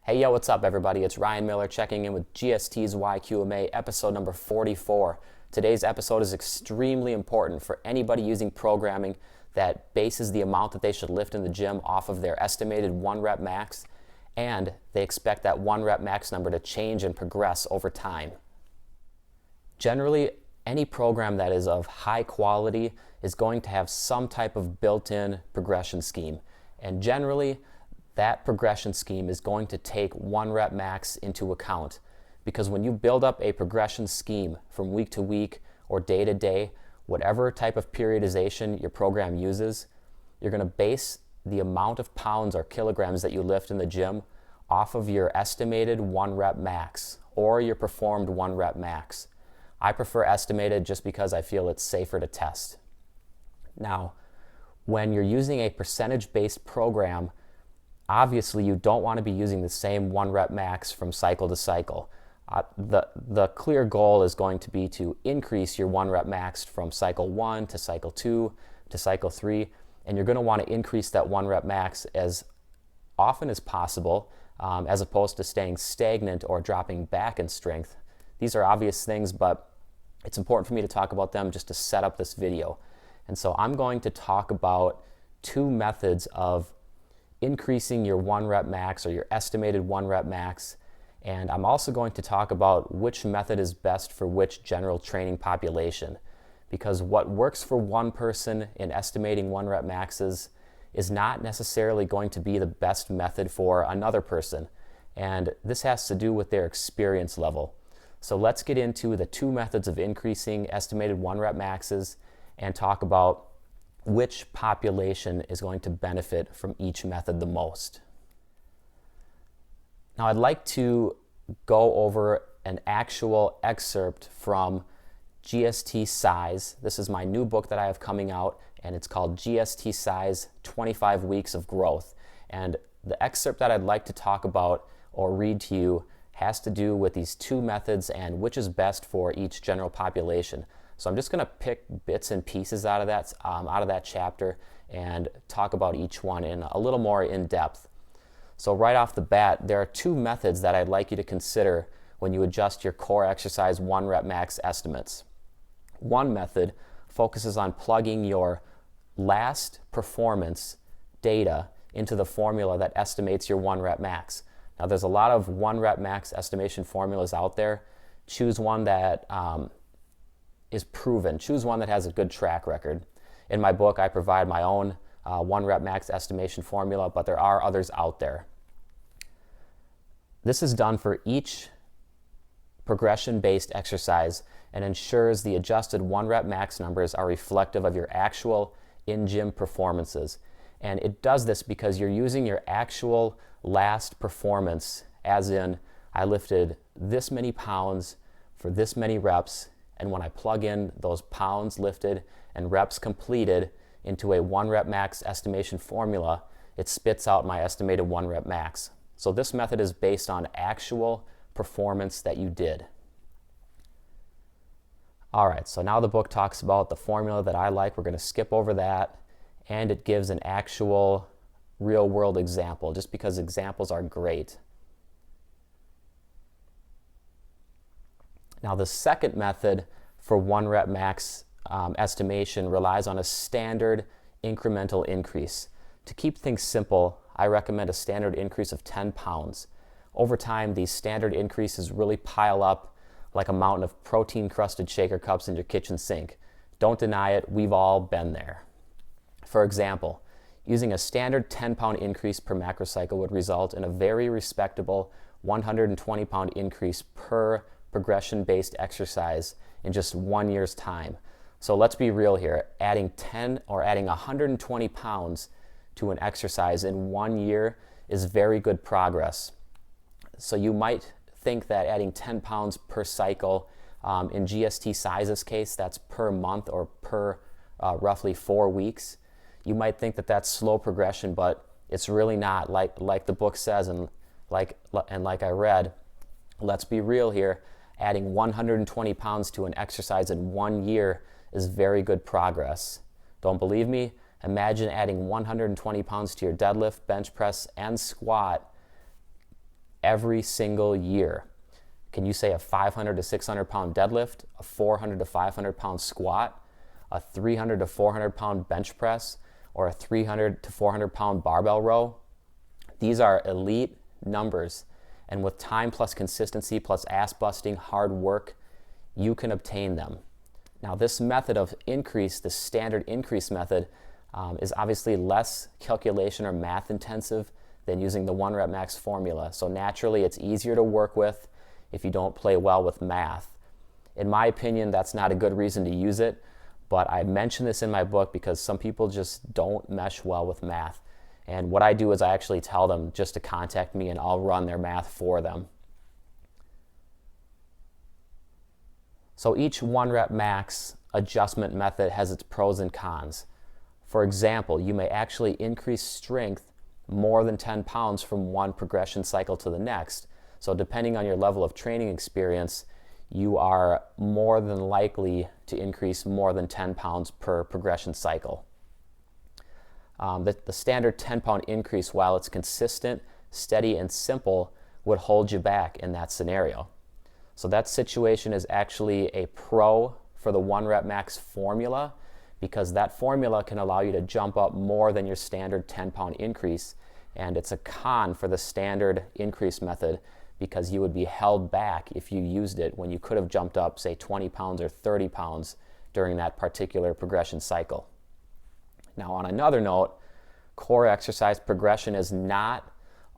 Hey, yo, what's up, everybody? It's Ryan Miller checking in with GST's YQMA, episode number 44. Today's episode is extremely important for anybody using programming that bases the amount that they should lift in the gym off of their estimated 1 rep max, and they expect that 1 rep max number to change and progress over time. Generally, any program that is of high quality is going to have some type of built-in progression scheme, and generally, that progression scheme is going to take 1 rep max into account, because when you build up a progression scheme from week to week or day to day, whatever type of periodization your program uses, you're going to base the amount of pounds or kilograms that you lift in the gym off of your estimated 1 rep max or your performed 1 rep max. I prefer estimated just because I feel it's safer to test. Now, when you're using a percentage-based program, obviously you don't want to be using the same 1 rep max from cycle to cycle. The clear goal is going to be to increase your 1 rep max from cycle 1 to cycle 2 to cycle 3, and you're going to want to increase that 1 rep max as often as possible, as opposed to staying stagnant or dropping back in strength. These are obvious things, but it's important for me to talk about them just to set up this video. And so I'm going to talk about 2 methods of increasing your 1 rep max or your estimated 1 rep max, and I'm also going to talk about which method is best for which general training population, because what works for one person in estimating 1 rep maxes is not necessarily going to be the best method for another person, and this has to do with their experience level. So let's get into the 2 methods of increasing estimated 1 rep maxes and talk about which population is going to benefit from each method the most. Now, I'd like to go over an actual excerpt from GST Size. This is my new book that I have coming out, and it's called GST Size 25 Weeks of Growth. And the excerpt that I'd like to talk about or read to you has to do with these 2 methods and which is best for each general population. So I'm just going to pick bits and pieces out of that chapter and talk about each one in a little more in depth. So right off the bat, there are 2 methods that I'd like you to consider when you adjust your core exercise 1 rep max estimates. One method focuses on plugging your last performance data into the formula that estimates your 1 rep max. Now, there's a lot of 1 rep max estimation formulas out there. Choose one that is proven. Choose one that has a good track record. In my book, I provide my own 1 rep max estimation formula, but there are others out there. This is done for each progression-based exercise and ensures the adjusted 1 rep max numbers are reflective of your actual in-gym performances. And it does this because you're using your actual last performance, as in, I lifted this many pounds for this many reps, and when I plug in those pounds lifted and reps completed into a 1 rep max estimation formula, it spits out my estimated 1 rep max. So this method is based on actual performance that you did. All right, so now the book talks about the formula that I like. We're going to skip over that, and it gives an actual real-world example, just because examples are great. Now, the second method for 1 rep max estimation relies on a standard incremental increase. To keep things simple, I recommend a standard increase of 10 pounds. Over time, these standard increases really pile up like a mountain of protein-crusted shaker cups in your kitchen sink. Don't deny it, we've all been there. For example, using a standard 10-pound increase per macrocycle would result in a very respectable 120-pound increase per progression-based exercise in just 1 year's time. So let's be real here. Adding 120 pounds to an exercise in 1 year is very good progress. So you might think that adding 10 pounds per cycle, in GST Size's case, that's per month or per roughly 4 weeks. You might think that that's slow progression, but it's really not. Like the book says, and like I read, let's be real here. Adding 120 pounds to an exercise in 1 year is very good progress. Don't believe me? Imagine adding 120 pounds to your deadlift, bench press, and squat every single year? Can you say a 500 to 600 pound deadlift, a 400 to 500 pound squat, a 300 to 400 pound bench press, or a 300 to 400 pound barbell row? These are elite numbers, and with time plus consistency plus ass busting hard work, you can obtain them. Now this method of increase, the standard increase method, is obviously less calculation or math intensive than using the 1 rep max formula. So naturally it's easier to work with if you don't play well with math. In my opinion, that's not a good reason to use it, but I mention this in my book because some people just don't mesh well with math. And what I do is I actually tell them just to contact me and I'll run their math for them. So each 1 rep max adjustment method has its pros and cons. For example, you may actually increase strength more than 10 pounds from one progression cycle to the next. So depending on your level of training experience, you are more than likely to increase more than 10 pounds per progression cycle. The standard 10-pound increase, while it's consistent, steady, and simple, would hold you back in that scenario. So that situation is actually a pro for the 1 rep max formula, because that formula can allow you to jump up more than your standard 10-pound increase, and it's a con for the standard increase method because you would be held back if you used it when you could have jumped up, say, 20 pounds or 30 pounds during that particular progression cycle. Now, on another note, core exercise progression is not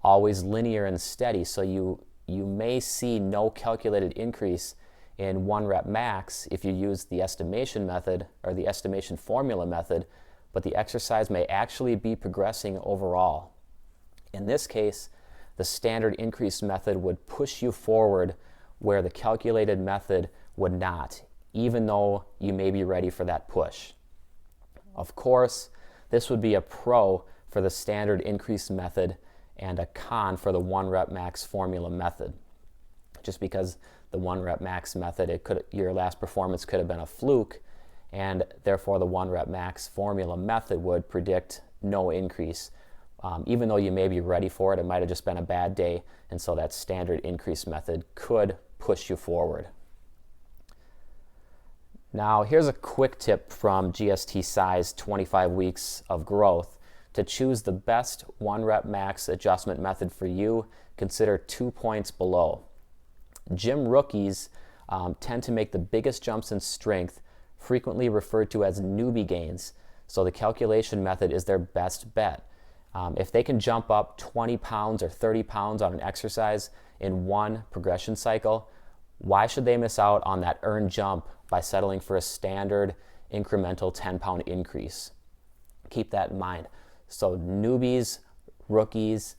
always linear and steady, so you may see no calculated increase in 1 rep max if you use the estimation method or the estimation formula method, but the exercise may actually be progressing overall. In this case, the standard increase method would push you forward where the calculated method would not, even though you may be ready for that push. Of course, this would be a pro for the standard increase method and a con for the 1 rep max formula method. Just because the 1 rep max method, your last performance could have been a fluke, and therefore the 1 rep max formula method would predict no increase. Even though you may be ready for it, it might have just been a bad day, and so that standard increase method could push you forward. Now, here's a quick tip from GST Size 25 Weeks of Growth. To choose the best 1 rep max adjustment method for you, consider 2 points below. Gym rookies tend to make the biggest jumps in strength, frequently referred to as newbie gains, so the calculation method is their best bet. If they can jump up 20 pounds or 30 pounds on an exercise in one progression cycle, why should they miss out on that earned jump by settling for a standard incremental 10-pound increase? Keep that in mind. So newbies, rookies,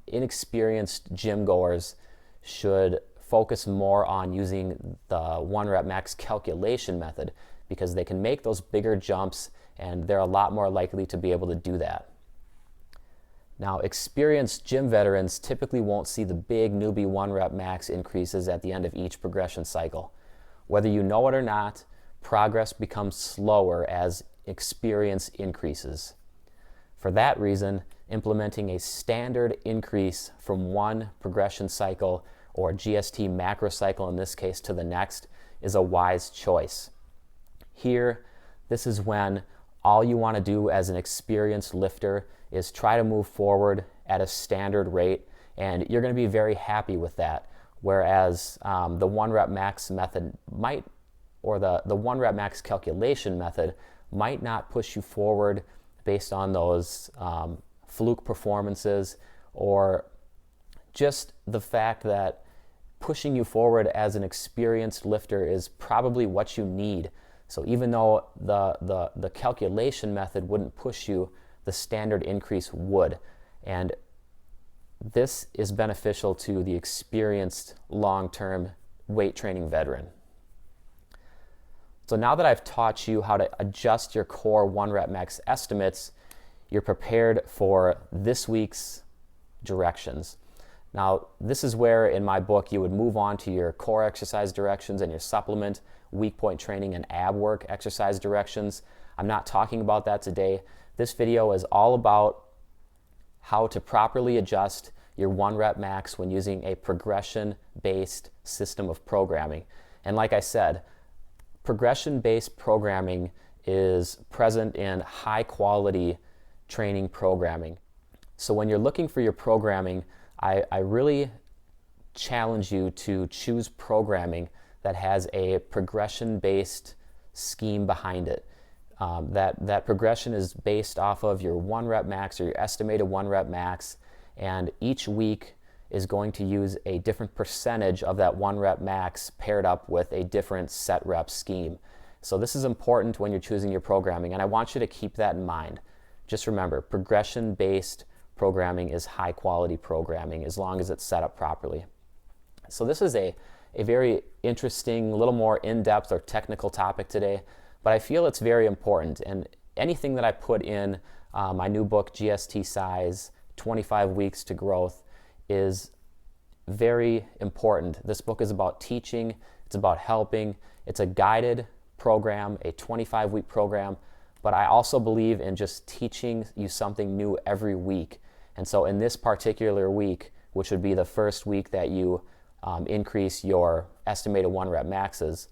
inexperienced gym goers should focus more on using the 1 rep max calculation method because they can make those bigger jumps and they're a lot more likely to be able to do that. Now, experienced gym veterans typically won't see the big newbie 1 rep max increases at the end of each progression cycle. Whether you know it or not, progress becomes slower as experience increases. For that reason, implementing a standard increase from one progression cycle or GST macro cycle in this case to the next is a wise choice. Here, this is when all you want to do as an experienced lifter is try to move forward at a standard rate, and you're going to be very happy with that. Whereas the 1 rep max method might, or the 1 rep max calculation method might not push you forward based on those fluke performances, or just the fact that pushing you forward as an experienced lifter is probably what you need. So even though the calculation method wouldn't push you, the standard increase would. And this is beneficial to the experienced long-term weight training veteran. So now that I've taught you how to adjust your core 1 rep max estimates, you're prepared for this week's directions. Now, this is where in my book you would move on to your core exercise directions and your supplement, weak point training, and ab work exercise directions. I'm not talking about that today. This video is all about how to properly adjust your 1 rep max when using a progression-based system of programming. And like I said, progression-based programming is present in high-quality training programming. So when you're looking for your programming, I really challenge you to choose programming that has a progression-based scheme behind it. That progression is based off of your 1 rep max or your estimated 1 rep max, and each week is going to use a different percentage of that 1 rep max paired up with a different set rep scheme. So this is important when you're choosing your programming, and I want you to keep that in mind. Just remember, progression-based programming is high quality programming as long as it's set up properly. So this is a very interesting, a little more in-depth or technical topic today, but I feel it's very important, and anything that I put in my new book, GST Size, 25 Weeks to Growth, is very important. This book is about teaching, it's about helping, it's a guided program, a 25-week program, but I also believe in just teaching you something new every week. And so in this particular week, which would be the first week that you increase your estimated 1 rep maxes,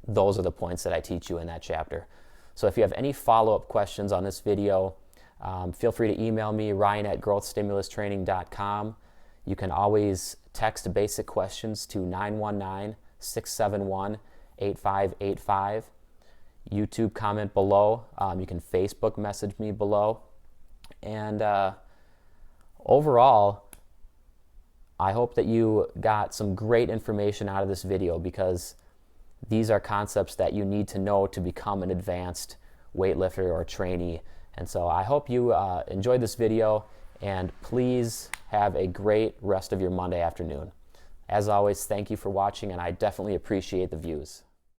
those are the points that I teach you in that chapter. So if you have any follow-up questions on this video, feel free to email me, ryan@growthstimulustraining.com. You can always text basic questions to 919-671-8585. YouTube comment below. You can Facebook message me below. And overall, I hope that you got some great information out of this video, because these are concepts that you need to know to become an advanced weightlifter or trainee. And so I hope you enjoyed this video, and please have a great rest of your Monday afternoon. As always, thank you for watching, and I definitely appreciate the views.